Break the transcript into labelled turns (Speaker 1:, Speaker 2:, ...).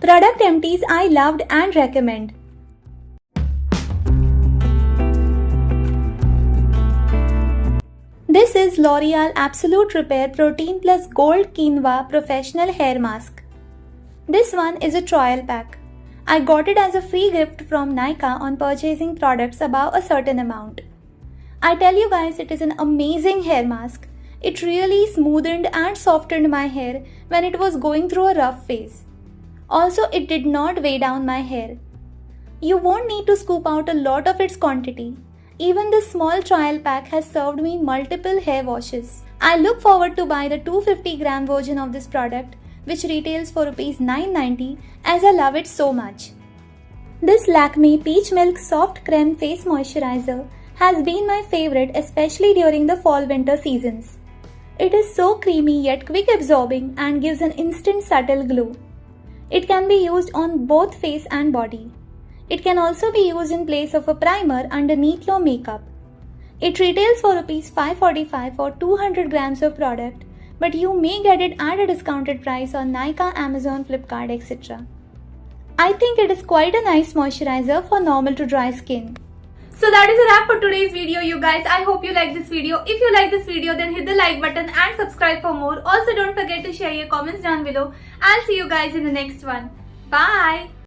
Speaker 1: Product Empties I loved and recommend. This is L'Oreal Absolut Repair Protein Plus Gold Quinoa Professional Hair Mask. This one is a trial pack. I got it as a free gift from Nykaa on purchasing products above a certain amount. I tell you guys, it is an amazing hair mask. It really smoothened and softened my hair when it was going through a rough phase. Also, it did not weigh down my hair. You won't need to scoop out a lot of its quantity. Even this small trial pack has served me multiple hair washes. I look forward to buy the 250-gram version of this product, which retails for Rs 990, as I love it so much. This Lakme Peach Milk Soft Creme Face Moisturizer has been my favorite, especially during the fall-winter seasons. It is so creamy yet quick absorbing and gives an instant subtle glow. It can be used on both face and body. It can also be used in place of a primer underneath your makeup. It retails for Rs 545 for 200 grams of product, but you may get it at a discounted price on Nykaa, Amazon, Flipkart, etc. I think it is quite a nice moisturizer for normal to dry skin. So that is a wrap for today's video, you guys. I hope you like this video. If you like this video, then hit the like button and subscribe for more. Also, don't forget to share your comments down below. I'll see you guys in the next one. Bye!